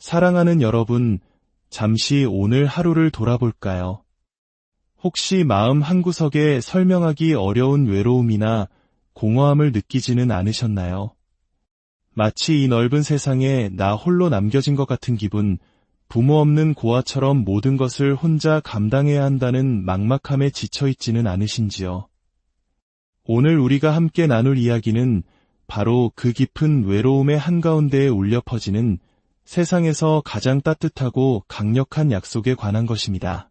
사랑하는 여러분, 잠시 오늘 하루를 돌아볼까요? 혹시 마음 한구석에 설명하기 어려운 외로움이나 공허함을 느끼지는 않으셨나요? 마치 이 넓은 세상에 나 홀로 남겨진 것 같은 기분, 부모 없는 고아처럼 모든 것을 혼자 감당해야 한다는 막막함에 지쳐있지는 않으신지요? 오늘 우리가 함께 나눌 이야기는 바로 그 깊은 외로움의 한가운데에 울려 퍼지는 세상에서 가장 따뜻하고 강력한 약속에 관한 것입니다.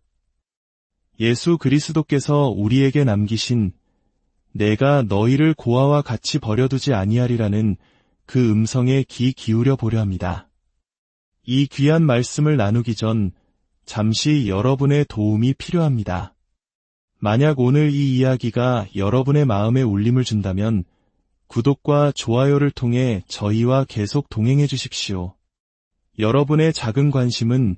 예수 그리스도께서 우리에게 남기신 내가 너희를 고아와 같이 버려두지 아니하리라는 그 음성에 귀 기울여 보려 합니다. 이 귀한 말씀을 나누기 전 잠시 여러분의 도움이 필요합니다. 만약 오늘 이 이야기가 여러분의 마음에 울림을 준다면 구독과 좋아요를 통해 저희와 계속 동행해 주십시오. 여러분의 작은 관심은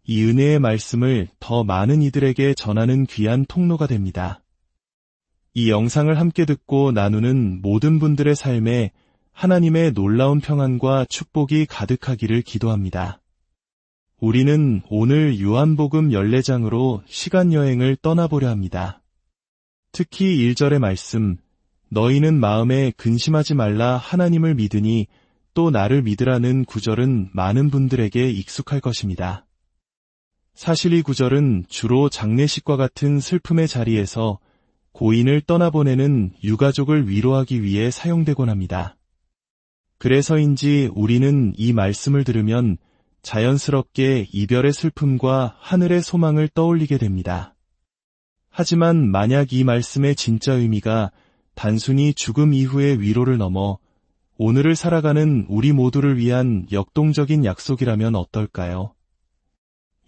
이 은혜의 말씀을 더 많은 이들에게 전하는 귀한 통로가 됩니다. 이 영상을 함께 듣고 나누는 모든 분들의 삶에 하나님의 놀라운 평안과 축복이 가득하기를 기도합니다. 우리는 오늘 요한복음 14장으로 시간여행을 떠나보려 합니다. 특히 1절의 말씀, 너희는 마음에 근심하지 말라 하나님을 믿으니 또 나를 믿으라는 구절은 많은 분들에게 익숙할 것입니다. 사실 이 구절은 주로 장례식과 같은 슬픔의 자리에서 고인을 떠나보내는 유가족을 위로하기 위해 사용되곤 합니다. 그래서인지 우리는 이 말씀을 들으면 자연스럽게 이별의 슬픔과 하늘의 소망을 떠올리게 됩니다. 하지만 만약 이 말씀의 진짜 의미가 단순히 죽음 이후의 위로를 넘어 오늘을 살아가는 우리 모두를 위한 역동적인 약속이라면 어떨까요?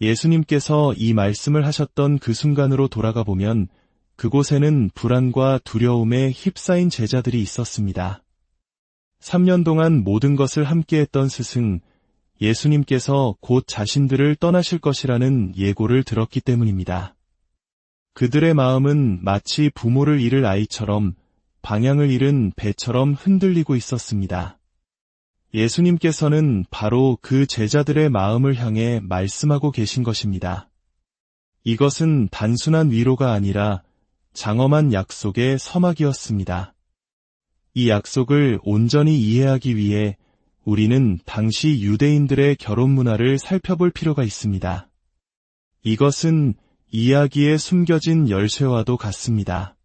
예수님께서 이 말씀을 하셨던 그 순간으로 돌아가 보면 그곳에는 불안과 두려움에 휩싸인 제자들이 있었습니다. 3년 동안 모든 것을 함께했던 스승, 예수님께서 곧 자신들을 떠나실 것이라는 예고를 들었기 때문입니다. 그들의 마음은 마치 부모를 잃을 아이처럼 방향을 잃은 배처럼 흔들리고 있었습니다. 예수님께서는 바로 그 제자들의 마음을 향해 말씀하고 계신 것입니다. 이것은 단순한 위로가 아니라 장엄한 약속의 서막이었습니다. 이 약속을 온전히 이해하기 위해 우리는 당시 유대인들의 결혼 문화를 살펴볼 필요가 있습니다. 이것은 이야기에 숨겨진 열쇠와도 같습니다.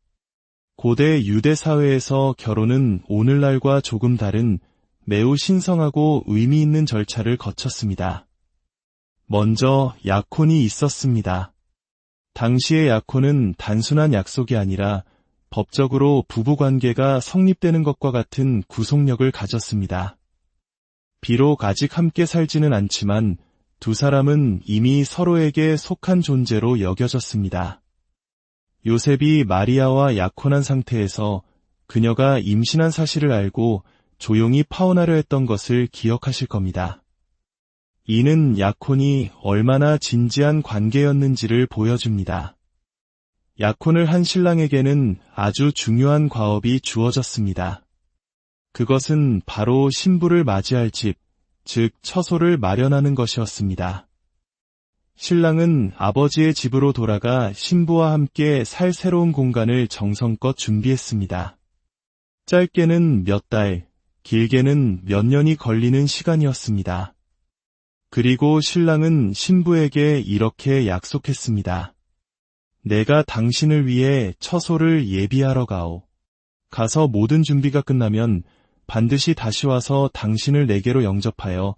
고대 유대 사회에서 결혼은 오늘날과 조금 다른 매우 신성하고 의미 있는 절차를 거쳤습니다. 먼저 약혼이 있었습니다. 당시의 약혼은 단순한 약속이 아니라 법적으로 부부관계가 성립되는 것과 같은 구속력을 가졌습니다. 비록 아직 함께 살지는 않지만 두 사람은 이미 서로에게 속한 존재로 여겨졌습니다. 요셉이 마리아와 약혼한 상태에서 그녀가 임신한 사실을 알고 조용히 파혼하려 했던 것을 기억하실 겁니다. 이는 약혼이 얼마나 진지한 관계였는지를 보여줍니다. 약혼을 한 신랑에게는 아주 중요한 과업이 주어졌습니다. 그것은 바로 신부를 맞이할 집, 즉 처소를 마련하는 것이었습니다. 신랑은 아버지의 집으로 돌아가 신부와 함께 살 새로운 공간을 정성껏 준비했습니다. 짧게는 몇 달, 길게는 몇 년이 걸리는 시간이었습니다. 그리고 신랑은 신부에게 이렇게 약속했습니다. 내가 당신을 위해 처소를 예비하러 가오. 가서 모든 준비가 끝나면 반드시 다시 와서 당신을 내게로 영접하여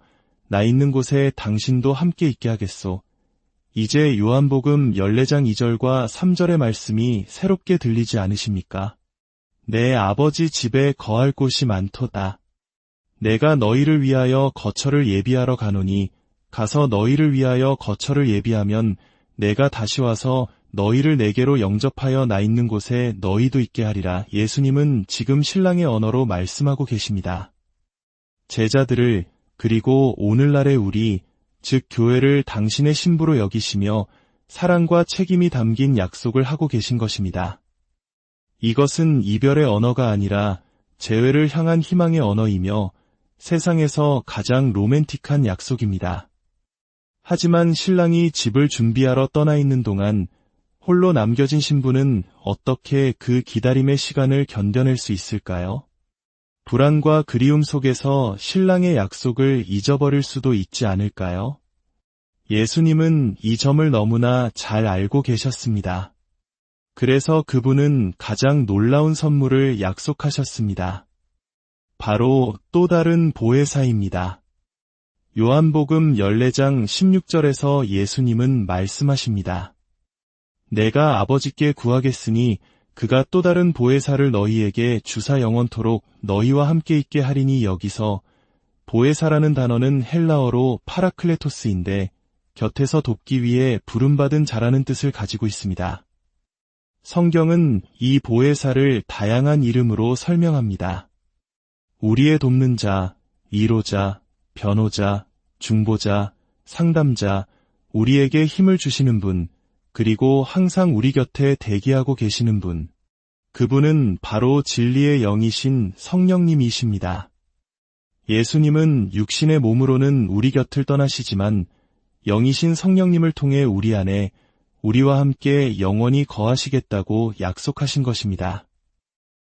나 있는 곳에 당신도 함께 있게 하겠소. 이제 요한복음 14장 2절과 3절의 말씀이 새롭게 들리지 않으십니까? 내 아버지 집에 거할 곳이 많도다. 내가 너희를 위하여 거처를 예비하러 가노니 가서 너희를 위하여 거처를 예비하면 내가 다시 와서 너희를 내게로 영접하여 나 있는 곳에 너희도 있게 하리라. 예수님은 지금 신랑의 언어로 말씀하고 계십니다. 제자들을 그리고 오늘날의 우리, 즉 교회를 당신의 신부로 여기시며 사랑과 책임이 담긴 약속을 하고 계신 것입니다. 이것은 이별의 언어가 아니라 재회를 향한 희망의 언어이며 세상에서 가장 로맨틱한 약속입니다. 하지만 신랑이 집을 준비하러 떠나 있는 동안 홀로 남겨진 신부는 어떻게 그 기다림의 시간을 견뎌낼 수 있을까요? 불안과 그리움 속에서 신랑의 약속을 잊어버릴 수도 있지 않을까요? 예수님은 이 점을 너무나 잘 알고 계셨습니다. 그래서 그분은 가장 놀라운 선물을 약속하셨습니다. 바로 또 다른 보혜사입니다. 요한복음 14장 16절에서 예수님은 말씀하십니다. 내가 아버지께 구하겠으니 그가 또 다른 보혜사를 너희에게 주사 영원토록 너희와 함께 있게 하리니. 여기서 보혜사라는 단어는 헬라어로 파라클레토스인데 곁에서 돕기 위해 부름받은 자라는 뜻을 가지고 있습니다. 성경은 이 보혜사를 다양한 이름으로 설명합니다. 우리의 돕는 자, 위로자, 변호자, 중보자, 상담자, 우리에게 힘을 주시는 분, 그리고 항상 우리 곁에 대기하고 계시는 분. 그분은 바로 진리의 영이신 성령님이십니다. 예수님은 육신의 몸으로는 우리 곁을 떠나시지만 영이신 성령님을 통해 우리 안에 우리와 함께 영원히 거하시겠다고 약속하신 것입니다.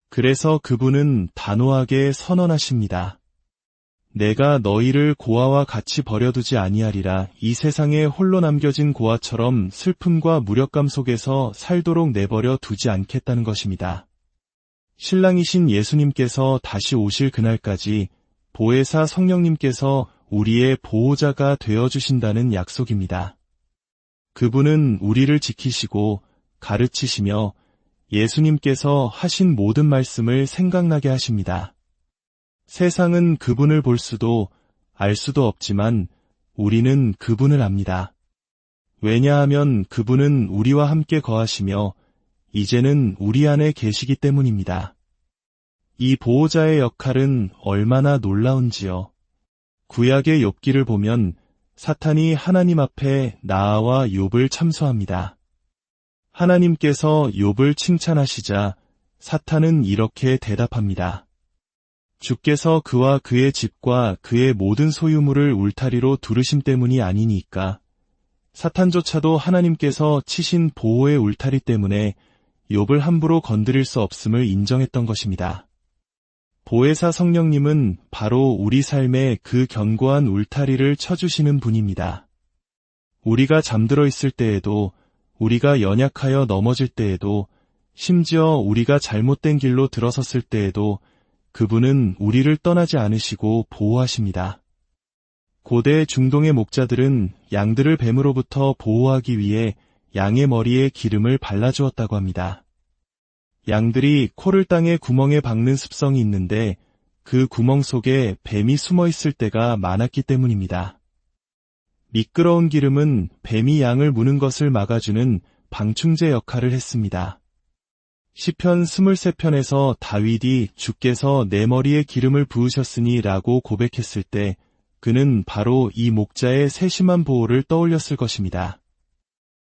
그래서 그분은 단호하게 선언하십니다. 내가 너희를 고아와 같이 버려두지 아니하리라. 이 세상에 홀로 남겨진 고아처럼 슬픔과 무력감 속에서 살도록 내버려 두지 않겠다는 것입니다. 신랑이신 예수님께서 다시 오실 그날까지 보혜사 성령님께서 우리의 보호자가 되어주신다는 약속입니다. 그분은 우리를 지키시고 가르치시며 예수님께서 하신 모든 말씀을 생각나게 하십니다. 세상은 그분을 볼 수도 알 수도 없지만 우리는 그분을 압니다. 왜냐하면 그분은 우리와 함께 거하시며 이제는 우리 안에 계시기 때문입니다. 이 보호자의 역할은 얼마나 놀라운지요. 구약의 욥기를 보면 사탄이 하나님 앞에 나아와 욥을 참소합니다. 하나님께서 욥을 칭찬하시자 사탄은 이렇게 대답합니다. 주께서 그와 그의 집과 그의 모든 소유물을 울타리로 두르심 때문이 아니니까. 사탄조차도 하나님께서 치신 보호의 울타리 때문에 욥을 함부로 건드릴 수 없음을 인정했던 것입니다. 보혜사 성령님은 바로 우리 삶에 그 견고한 울타리를 쳐주시는 분입니다. 우리가 잠들어 있을 때에도, 우리가 연약하여 넘어질 때에도, 심지어 우리가 잘못된 길로 들어섰을 때에도 그분은 우리를 떠나지 않으시고 보호하십니다. 고대 중동의 목자들은 양들을 뱀으로부터 보호하기 위해 양의 머리에 기름을 발라주었다고 합니다. 양들이 코를 땅에 구멍에 박는 습성이 있는데 그 구멍 속에 뱀이 숨어 있을 때가 많았기 때문입니다. 미끄러운 기름은 뱀이 양을 무는 것을 막아주는 방충제 역할을 했습니다. 시편 23편에서 다윗이 주께서 내 머리에 기름을 부으셨으니 라고 고백했을 때 그는 바로 이 목자의 세심한 보호를 떠올렸을 것입니다.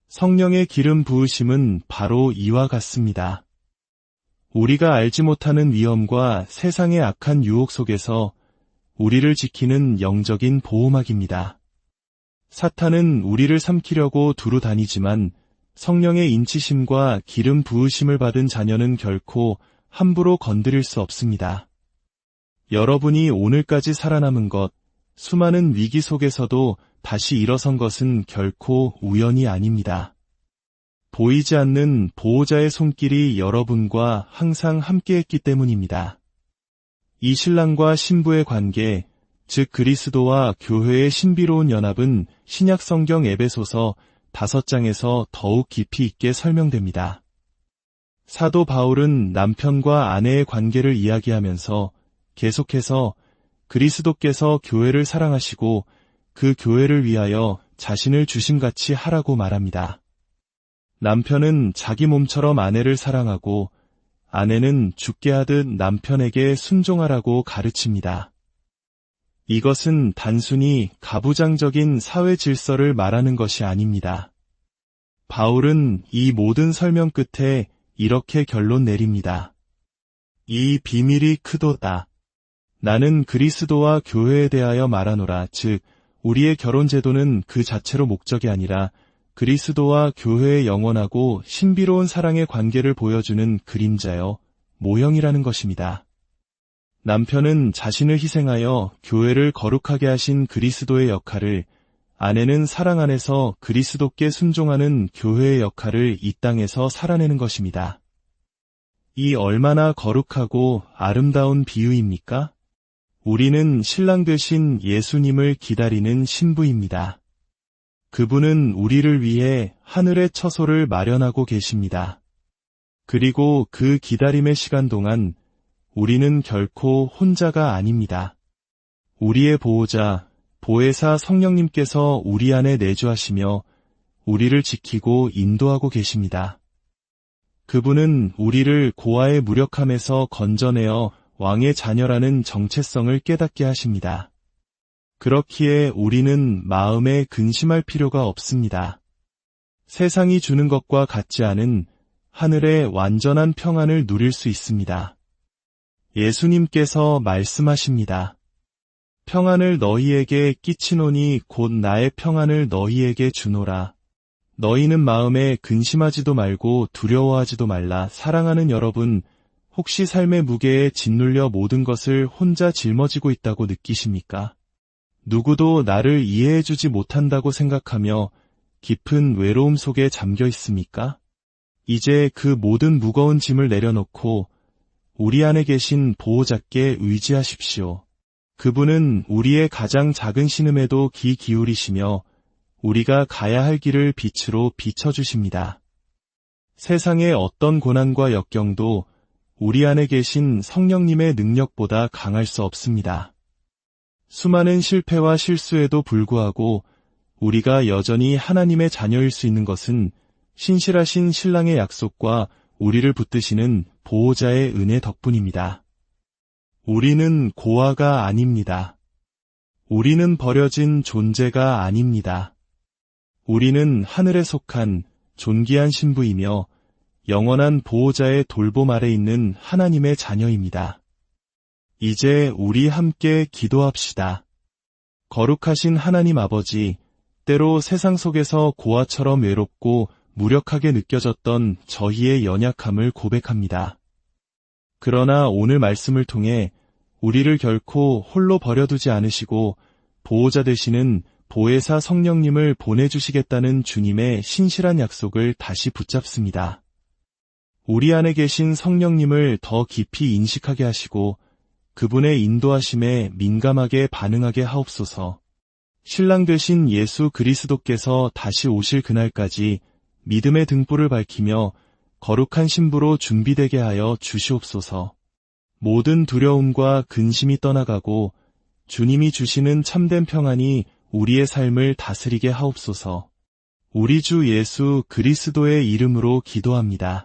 성령의 기름 부으심은 바로 이와 같습니다. 우리가 알지 못하는 위험과 세상의 악한 유혹 속에서 우리를 지키는 영적인 보호막입니다. 사탄은 우리를 삼키려고 두루 다니지만 성령의 인치심과 기름 부으심을 받은 자녀는 결코 함부로 건드릴 수 없습니다. 여러분이 오늘까지 살아남은 것, 수많은 위기 속에서도 다시 일어선 것은 결코 우연이 아닙니다. 보이지 않는 보호자의 손길이 여러분과 항상 함께했기 때문입니다. 이 신랑과 신부의 관계, 즉 그리스도와 교회의 신비로운 연합은 신약 성경 에베소서 5장에서 더욱 깊이 있게 설명됩니다. 사도 바울은 남편과 아내의 관계를 이야기하면서 계속해서 그리스도께서 교회를 사랑하시고 그 교회를 위하여 자신을 주심같이 하라고 말합니다. 남편은 자기 몸처럼 아내를 사랑하고 아내는 죽게 하듯 남편에게 순종하라고 가르칩니다. 이것은 단순히 가부장적인 사회 질서를 말하는 것이 아닙니다. 바울은 이 모든 설명 끝에 이렇게 결론 내립니다. 이 비밀이 크도다. 나는 그리스도와 교회에 대하여 말하노라. 즉 우리의 결혼 제도는 그 자체로 목적이 아니라 그리스도와 교회의 영원하고 신비로운 사랑의 관계를 보여주는 그림자요, 모형이라는 것입니다. 남편은 자신을 희생하여 교회를 거룩하게 하신 그리스도의 역할을, 아내는 사랑 안에서 그리스도께 순종하는 교회의 역할을 이 땅에서 살아내는 것입니다. 이 얼마나 거룩하고 아름다운 비유입니까? 우리는 신랑 되신 예수님을 기다리는 신부입니다. 그분은 우리를 위해 하늘의 처소를 마련하고 계십니다. 그리고 그 기다림의 시간 동안 우리는 결코 혼자가 아닙니다. 우리의 보호자, 보혜사 성령님께서 우리 안에 내주하시며 우리를 지키고 인도하고 계십니다. 그분은 우리를 고아의 무력함에서 건져내어 왕의 자녀라는 정체성을 깨닫게 하십니다. 그렇기에 우리는 마음에 근심할 필요가 없습니다. 세상이 주는 것과 같지 않은 하늘의 완전한 평안을 누릴 수 있습니다. 예수님께서 말씀하십니다. 평안을 너희에게 끼치노니 곧 나의 평안을 너희에게 주노라. 너희는 마음에 근심하지도 말고 두려워하지도 말라. 사랑하는 여러분, 혹시 삶의 무게에 짓눌려 모든 것을 혼자 짊어지고 있다고 느끼십니까? 누구도 나를 이해해주지 못한다고 생각하며 깊은 외로움 속에 잠겨 있습니까? 이제 그 모든 무거운 짐을 내려놓고 우리 안에 계신 보호자께 의지하십시오. 그분은 우리의 가장 작은 신음에도 귀 기울이시며 우리가 가야 할 길을 빛으로 비춰주십니다. 세상의 어떤 고난과 역경도 우리 안에 계신 성령님의 능력보다 강할 수 없습니다. 수많은 실패와 실수에도 불구하고 우리가 여전히 하나님의 자녀일 수 있는 것은 신실하신 신랑의 약속과 우리를 붙드시는 보호자의 은혜 덕분입니다. 우리는 고아가 아닙니다. 우리는 버려진 존재가 아닙니다. 우리는 하늘에 속한 존귀한 신부이며 영원한 보호자의 돌봄 아래 있는 하나님의 자녀입니다. 이제 우리 함께 기도합시다. 거룩하신 하나님 아버지, 때로 세상 속에서 고아처럼 외롭고 무력하게 느껴졌던 저희의 연약함을 고백합니다. 그러나 오늘 말씀을 통해 우리를 결코 홀로 버려두지 않으시고 보호자 되시는 보혜사 성령님을 보내주시겠다는 주님의 신실한 약속을 다시 붙잡습니다. 우리 안에 계신 성령님을 더 깊이 인식하게 하시고 그분의 인도하심에 민감하게 반응하게 하옵소서. 신랑 되신 예수 그리스도께서 다시 오실 그날까지 믿음의 등불을 밝히며 거룩한 신부로 준비되게 하여 주시옵소서. 모든 두려움과 근심이 떠나가고 주님이 주시는 참된 평안이 우리의 삶을 다스리게 하옵소서. 우리 주 예수 그리스도의 이름으로 기도합니다.